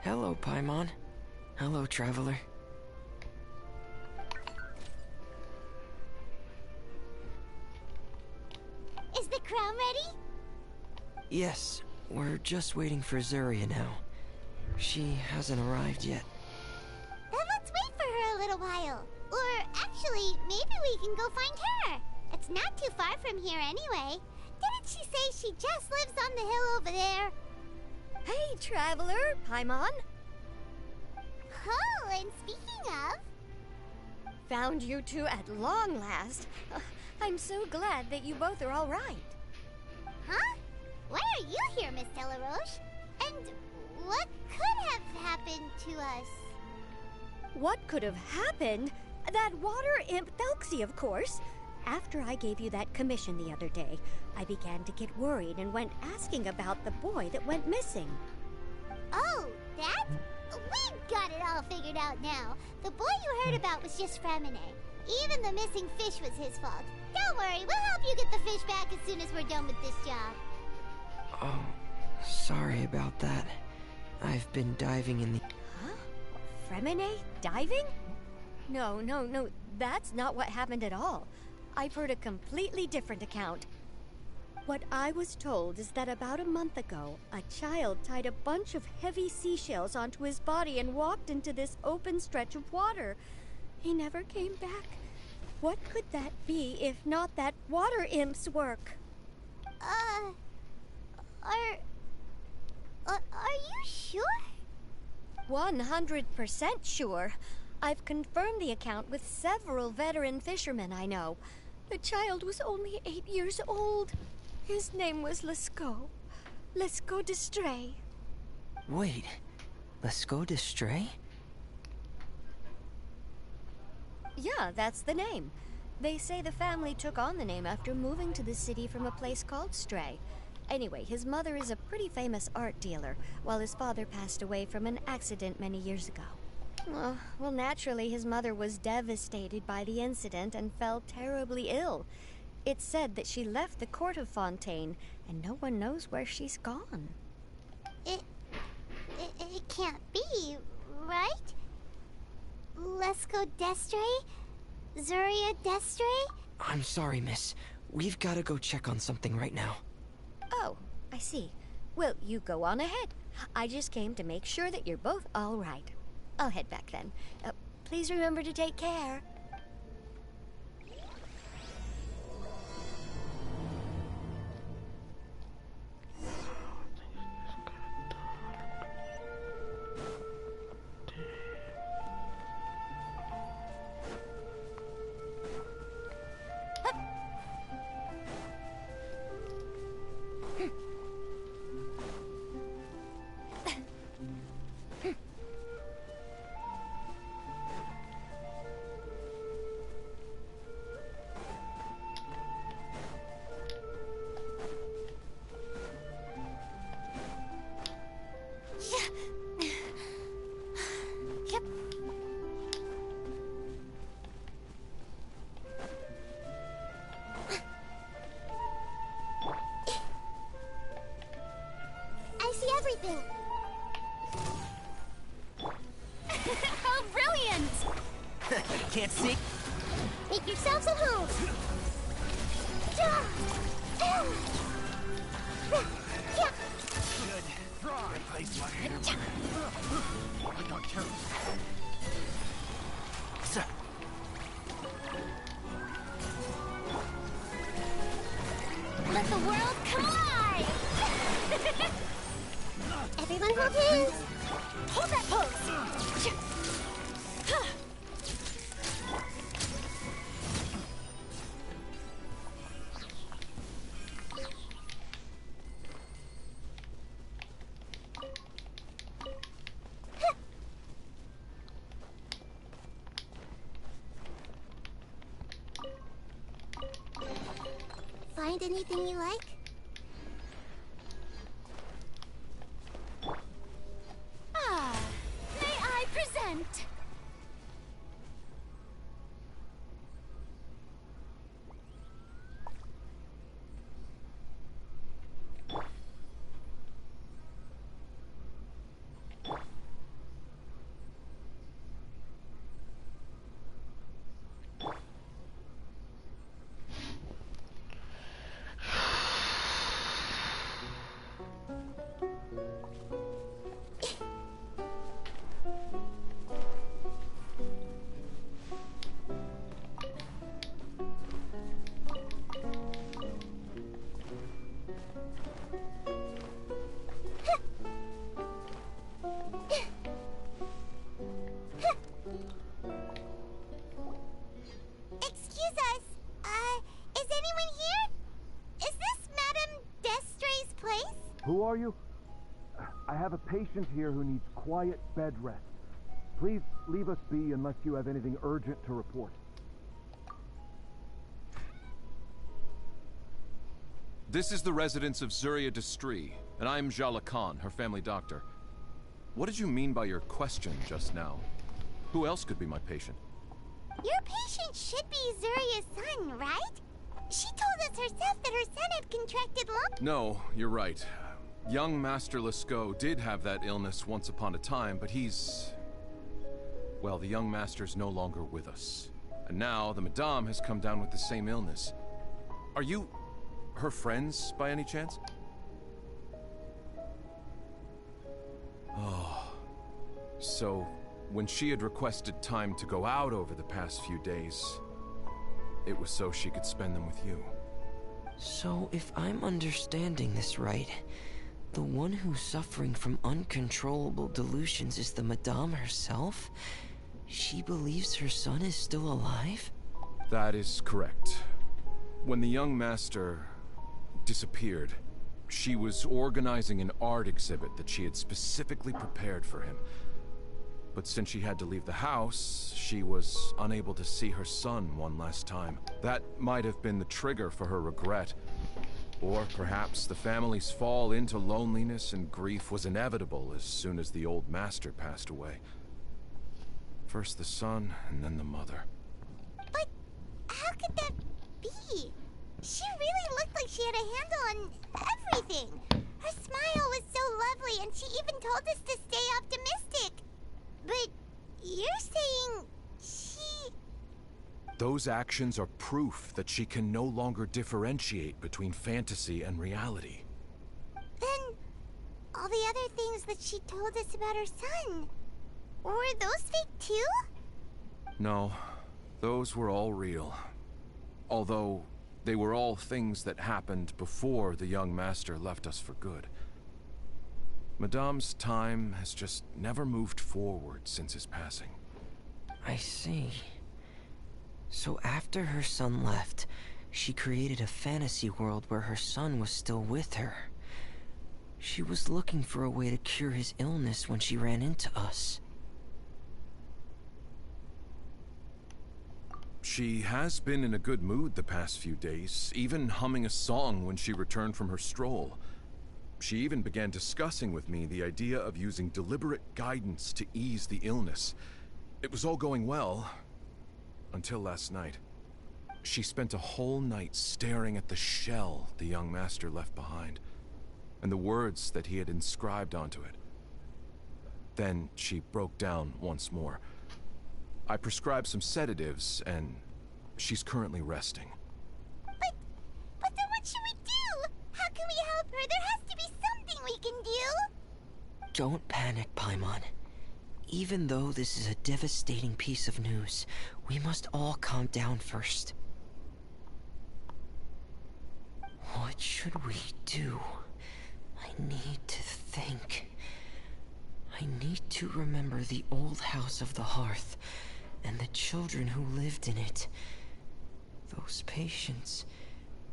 Hello, Paimon. Hello, traveler. Is the crown ready? Yes, we're just waiting for Zuria now. She hasn't arrived yet. Then let's wait for her a little while. Or actually, maybe we can go find her. It's not too far from here anyway. Didn't she say she just lives on the hill over there? Hey, traveler, Paimon. Oh, and speaking of... Found you two at long last. I'm so glad that you both are all right. Huh? Why are you here, Miss Delaroche? And what could have happened to us? What could have happened? That water imp Thelxie, of course. After I gave you that commission the other day, I began to get worried and went asking about the boy that went missing. Oh, that? We've got it all figured out now. The boy you heard about was just Fremine. Even the missing fish was his fault. Don't worry, we'll help you get the fish back as soon as we're done with this job. Oh, sorry about that. I've been diving in the... Huh? Fremine diving? No, that's not what happened at all. I've heard a completely different account. What I was told is that about a month ago, a child tied a bunch of heavy seashells onto his body and walked into this open stretch of water. He never came back. What could that be if not that water imp's work? Are you sure? 100% sure. I've confirmed the account with several veteran fishermen I know. The child was only 8 years old. His name was Lescaut. Lescaut d'Estray. Wait, Lescaut d'Estray? Yeah, that's the name. They say the family took on the name after moving to the city from a place called Stray. Anyway, his mother is a pretty famous art dealer, while his father passed away from an accident many years ago. Well, naturally, his mother was devastated by the incident and fell terribly ill. It's said that she left the court of Fontaine, and no one knows where she's gone. It can't be, right? Lescaut d'Estray? Zuria d'Estray? I'm sorry, miss. We've got to go check on something right now. Oh, I see. Well, you go on ahead. I just came to make sure that you're both all right. I'll head back then. Please remember to take care. Yep. I see everything. How brilliant! Can't see? Make yourselves at home. Good. Good place, I got careless. Sir. Let the world collide! Everyone hold hands. Hold that pose. Find anything you like? May I present? Who are you? I have a patient here who needs quiet bed rest. Please leave us be unless you have anything urgent to report. This is the residence of Zuria Destri, and I'm Jala Khan, her family doctor. What did you mean by your question just now? Who else could be my patient? Your patient should be Zuria's son, right? She told us herself that her son had contracted lung... No, you're right. Young Master Lescaut did have that illness once upon a time, but he's... Well, the young master's no longer with us. And now the Madame has come down with the same illness. Are you her friends by any chance? Oh. So, when she had requested time to go out over the past few days, it was so she could spend them with you. So, if I'm understanding this right, the one who's suffering from uncontrollable delusions is the Madame herself? She believes her son is still alive? That is correct. When the young master disappeared, she was organizing an art exhibit that she had specifically prepared for him. But since she had to leave the house, she was unable to see her son one last time. That might have been the trigger for her regret. Or perhaps the family's fall into loneliness and grief was inevitable as soon as the old master passed away. First the son, and then the mother. But how could that be? She really looked like she had a handle on everything. Her smile was so lovely, and she even told us to stay optimistic. But you're saying she... Those actions are proof that she can no longer differentiate between fantasy and reality. Then, all the other things that she told us about her son, were those fake too? No, those were all real. Although, they were all things that happened before the young master left us for good. Madame's time has just never moved forward since his passing. I see. So after her son left, she created a fantasy world where her son was still with her. She was looking for a way to cure his illness when she ran into us. She has been in a good mood the past few days, even humming a song when she returned from her stroll. She even began discussing with me the idea of using deliberate guidance to ease the illness. It was all going well, until last night. She spent a whole night staring at the shell the young master left behind, and the words that he had inscribed onto it. Then she broke down once more. I prescribed some sedatives, and she's currently resting. But then what should we do? How can we help her? There has to be something we can do. Don't panic, Paimon. Even though this is a devastating piece of news, we must all calm down first. What should we do? I need to think. I need to remember the old house of the hearth, and the children who lived in it. Those patients,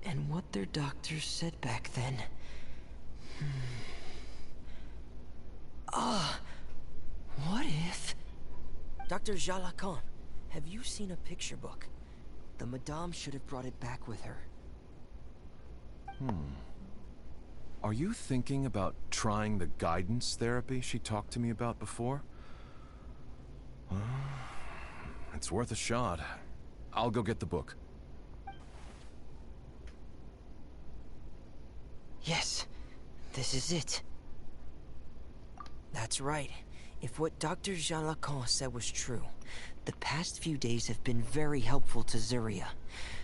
and what their doctors said back then. What if... Dr. Jala Khan, have you seen a picture book? The Madame should have brought it back with her. Are you thinking about trying the guidance therapy she talked to me about before? It's worth a shot. I'll go get the book. Yes, this is it. That's right. If what Dr. Jean Lacan said was true, the past few days have been very helpful to Zuria,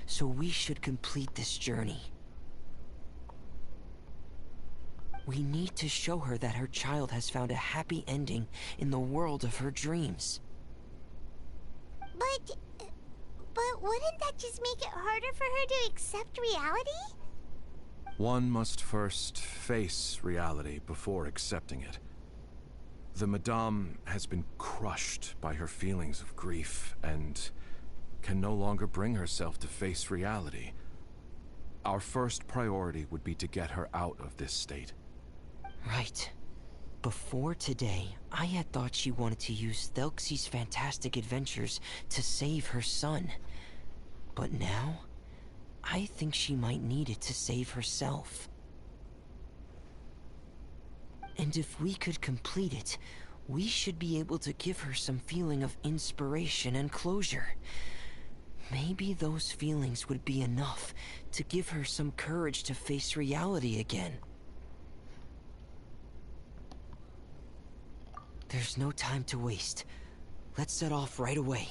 so we should complete this journey. We need to show her that her child has found a happy ending in the world of her dreams. But wouldn't that just make it harder for her to accept reality? One must first face reality before accepting it. The Madame has been crushed by her feelings of grief and can no longer bring herself to face reality. Our first priority would be to get her out of this state. Right. Before today, I had thought she wanted to use Thelxie's fantastic adventures to save her son. But now, I think she might need it to save herself. And if we could complete it, we should be able to give her some feeling of inspiration and closure. Maybe those feelings would be enough to give her some courage to face reality again. There's no time to waste. Let's set off right away.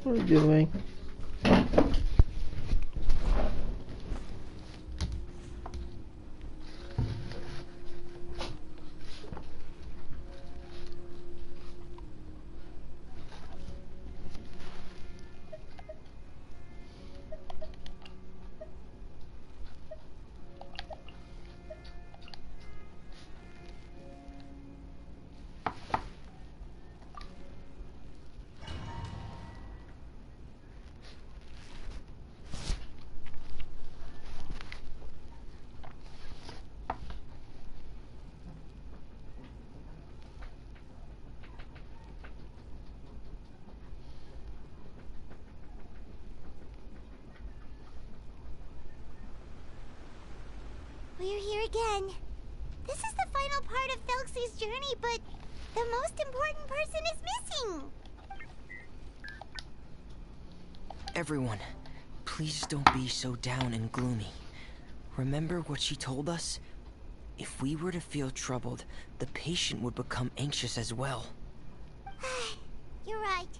What are you doing? We're here again. This is the final part of Thelxie's journey, but the most important person is missing. Everyone, please don't be so down and gloomy. Remember what she told us? If we were to feel troubled, the patient would become anxious as well. You're right.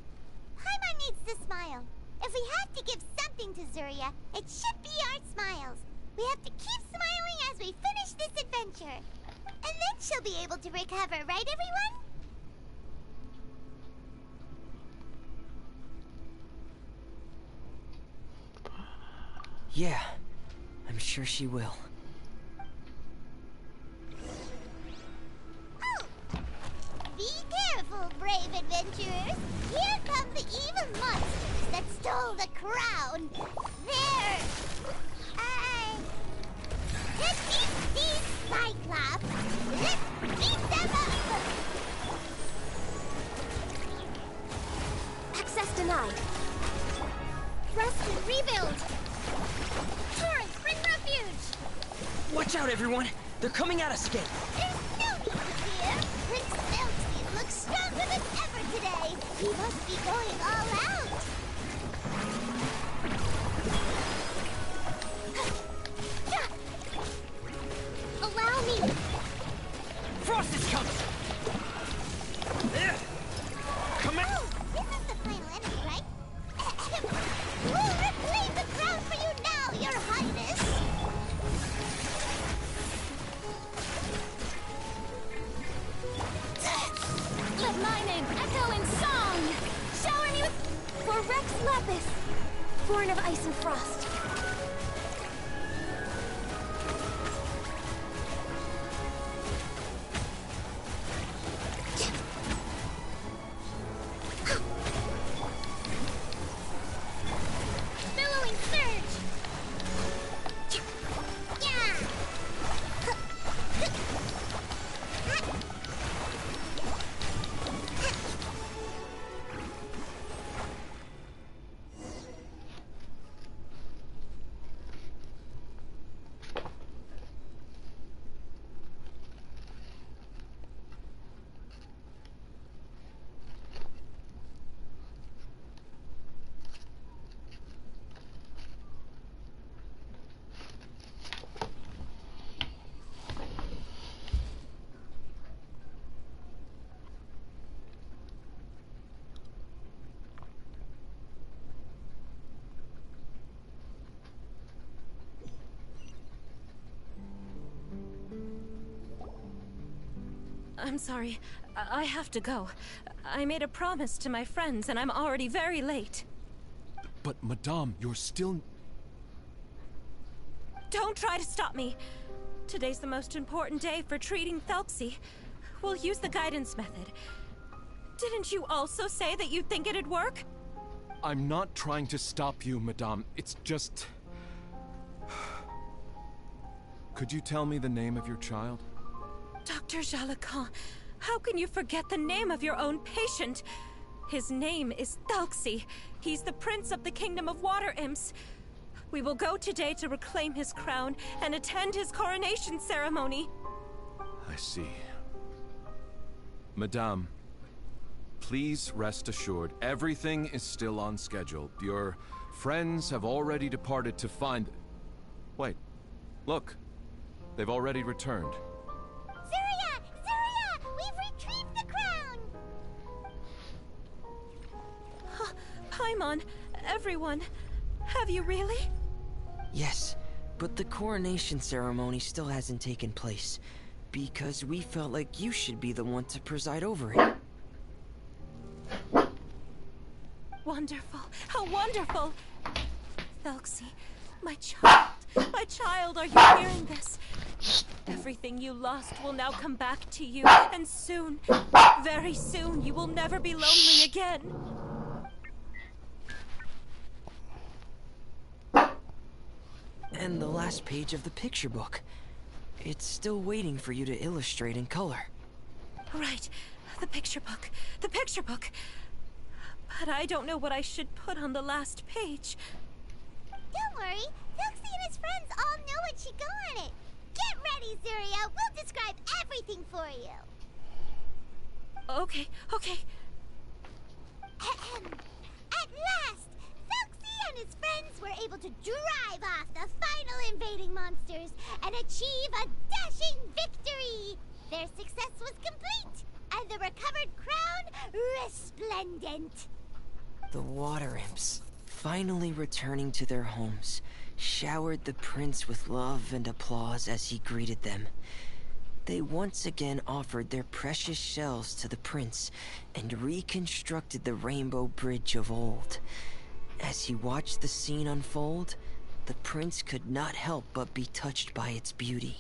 Paimon needs to smile. If we have to give something to Zuria, it should be our smiles. We have to keep smiling as we finish this adventure. And then she'll be able to recover, right everyone? Yeah, I'm sure she will. Oh! Be careful, brave adventurers. Here come the evil monsters that stole the crown. There! Let's beat these Cyclops. Let's beat them up! Access denied. Thrust and rebuild. Torrent, bring refuge! Watch out, everyone! They're coming at us again! There's no need to fear! Prince Thelxie looks stronger than ever today! He must be going all out! Allow me! Frost is coming! There! Come on! Oh, this is the final enemy, right? We'll reclaim the crown for you now, Your Highness! Let my name echo in song! Shower me with... For Rex Lapis, born of ice and frost. I'm sorry. I have to go. I made a promise to my friends, and I'm already very late. But, Madame, you're still... Don't try to stop me. Today's the most important day for treating Thelxie. We'll use the guidance method. Didn't you also say that you think it'd work? I'm not trying to stop you, Madame. It's just... Could you tell me the name of your child? Dr. Jalacan, how can you forget the name of your own patient? His name is Thelxie. He's the prince of the kingdom of water imps. We will go today to reclaim his crown and attend his coronation ceremony. I see. Madame, please rest assured, everything is still on schedule. Your friends have already departed to find... Wait, look. They've already returned. Zuria! Zuria! We've retrieved the crown! Paimon, everyone, have you really? Yes, but the coronation ceremony still hasn't taken place, because we felt like you should be the one to preside over it. Wonderful, how wonderful! Thelxie, my child, are you hearing this? Everything you lost will now come back to you, and soon, very soon, you will never be lonely again. And the last page of the picture book. It's still waiting for you to illustrate in color. Right, the picture book. But I don't know what I should put on the last page. Don't worry, Thelxie and his friends all know what should go on it. Get ready, Zuria. We'll describe everything for you. Okay. At last, Thelxie and his friends were able to drive off the final invading monsters and achieve a dashing victory. Their success was complete, and the recovered crown resplendent. The water imps, finally returning to their homes, showered the prince with love and applause as he greeted them. They once again offered their precious shells to the prince and reconstructed the rainbow bridge of old. As he watched the scene unfold, the prince could not help but be touched by its beauty.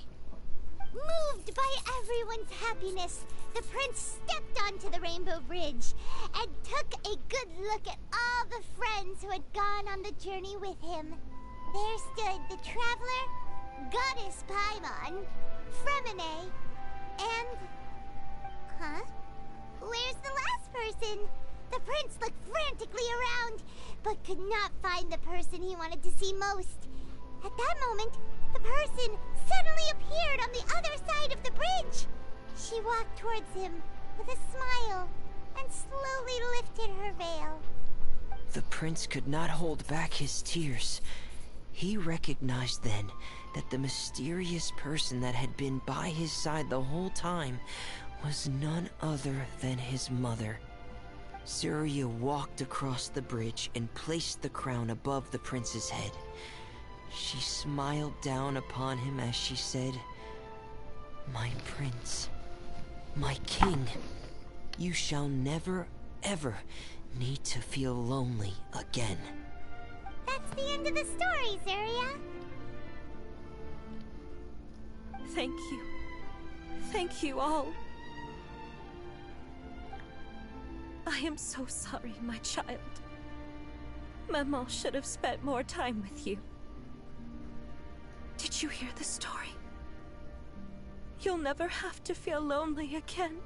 Moved by everyone's happiness, the prince stepped onto the rainbow bridge and took a good look at all the friends who had gone on the journey with him. There stood the traveler, Goddess Paimon, Fremine, and... Where's the last person? The prince looked frantically around, but could not find the person he wanted to see most. At that moment, the person suddenly appeared on the other side of the bridge. She walked towards him with a smile and slowly lifted her veil. The prince could not hold back his tears. He recognized then that the mysterious person that had been by his side the whole time was none other than his mother. Zuria walked across the bridge and placed the crown above the prince's head. She smiled down upon him as she said, "My prince, my king, you shall never, ever need to feel lonely again." That's the end of the story, Zuria. Thank you. Thank you all. I am so sorry, my child. Maman should have spent more time with you. Did you hear the story? You'll never have to feel lonely again.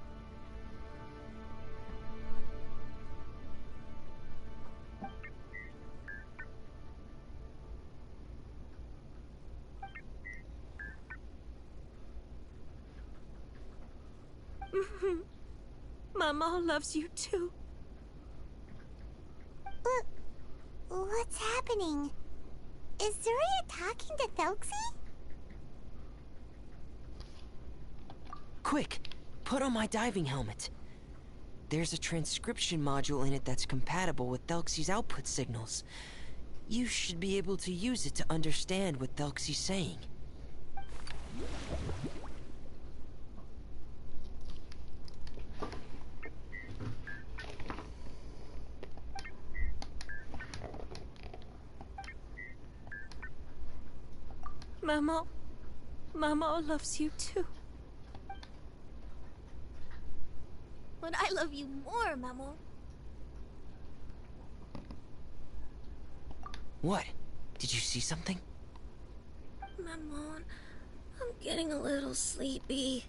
Mama loves you too. What's happening? Is Zuria talking to Thelxie? Quick, put on my diving helmet. There's a transcription module in it that's compatible with Thelxie's output signals. You should be able to use it to understand what Thelxie's saying. Maman. Maman loves you too. But I love you more, Maman. What? Did you see something? Maman, I'm getting a little sleepy.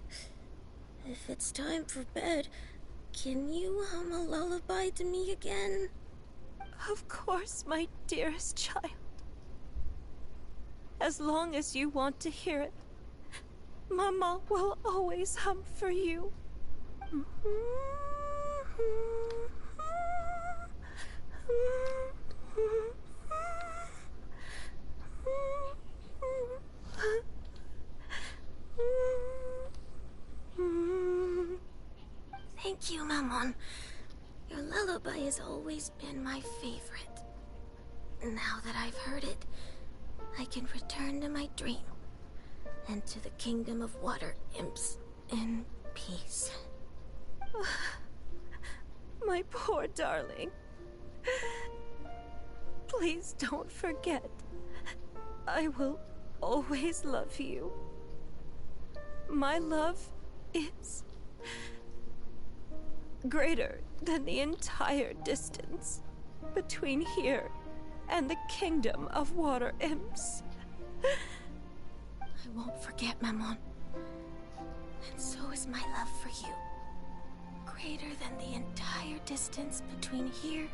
If it's time for bed, can you hum a lullaby to me again? Of course, my dearest child. As long as you want to hear it, Mama will always hum for you. Thank you, Maman. Your lullaby has always been my favorite. Now that I've heard it, I can return to my dream and to the kingdom of water imps in peace. My poor darling. Please don't forget. I will always love you. My love is greater than the entire distance between here and the kingdom of water imps. I won't forget, Maman. And so is my love for you. Greater than the entire distance between here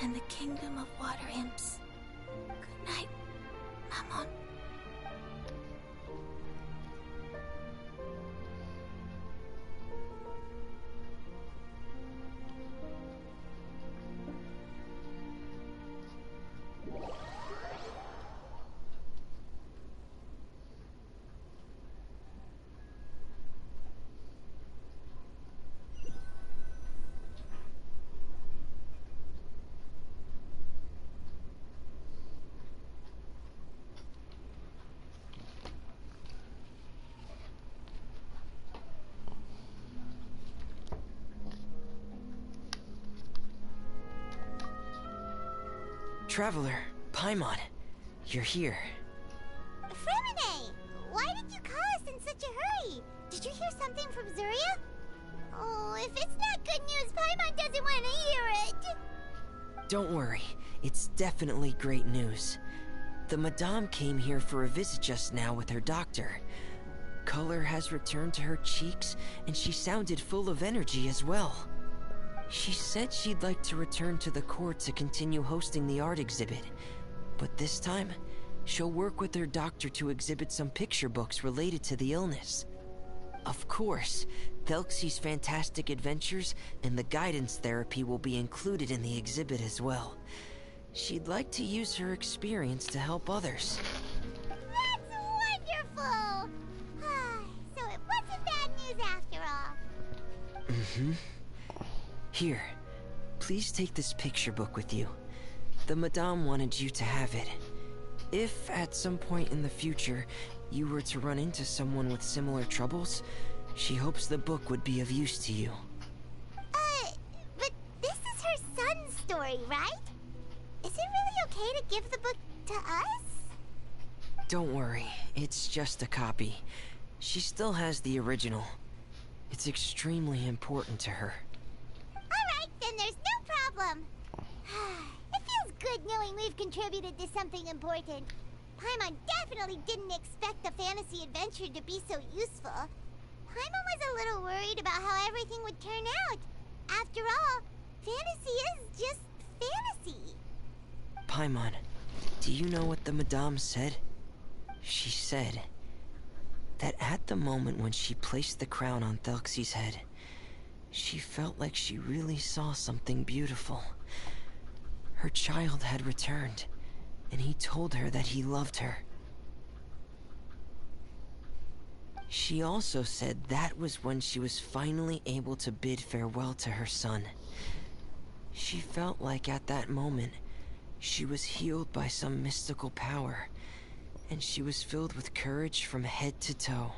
and the kingdom of water imps. Good night, Maman. Traveler, Paimon, you're here. Fremine! Why did you call us in such a hurry? Did you hear something from Zuria? Oh, if it's not good news, Paimon doesn't want to hear it! Don't worry, it's definitely great news. The Madame came here for a visit just now with her doctor. Color has returned to her cheeks, and she sounded full of energy as well. She said she'd like to return to the court to continue hosting the art exhibit. But this time, she'll work with her doctor to exhibit some picture books related to the illness. Of course, Thelxie's fantastic adventures and the guidance therapy will be included in the exhibit as well. She'd like to use her experience to help others. That's wonderful! So it wasn't bad news after all. Mm-hmm. Here, please take this picture book with you. The Madame wanted you to have it. If, at some point in the future, you were to run into someone with similar troubles, she hopes the book would be of use to you. But this is her son's story, right? Is it really okay to give the book to us? Don't worry, it's just a copy. She still has the original. It's extremely important to her. Alright, then there's no problem. It feels good knowing we've contributed to something important. Paimon definitely didn't expect the fantasy adventure to be so useful. Paimon was a little worried about how everything would turn out. After all, fantasy is just fantasy. Paimon, do you know what the Madame said? She said that at the moment when she placed the crown on Thelxie's head, she felt like she really saw something beautiful. Her child had returned, and he told her that he loved her. She also said that was when she was finally able to bid farewell to her son. She felt like at that moment, she was healed by some mystical power, and she was filled with courage from head to toe.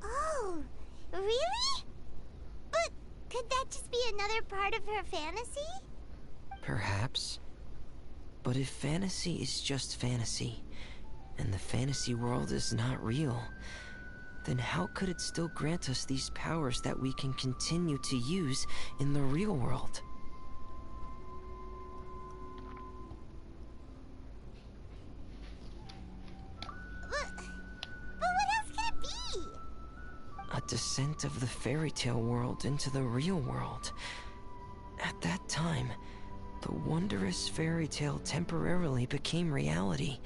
Oh, really? But could that just be another part of her fantasy? Perhaps. But if fantasy is just fantasy, and the fantasy world is not real, then how could it still grant us these powers that we can continue to use in the real world? But what else can it be? A descent of the fairy tale world into the real world. At that time, the wondrous fairy tale temporarily became reality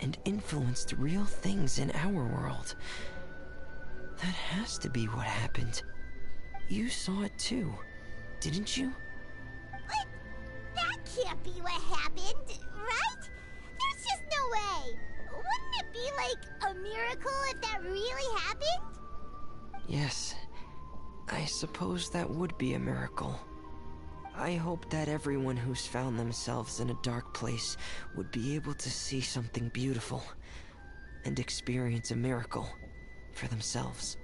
and influenced real things in our world. That has to be what happened. You saw it too, didn't you? What? That can't be what happened, right? There's just no way. Wouldn't it be like a miracle if that really happened? Yes, I suppose that would be a miracle. I hope that everyone who's found themselves in a dark place would be able to see something beautiful and experience a miracle for themselves.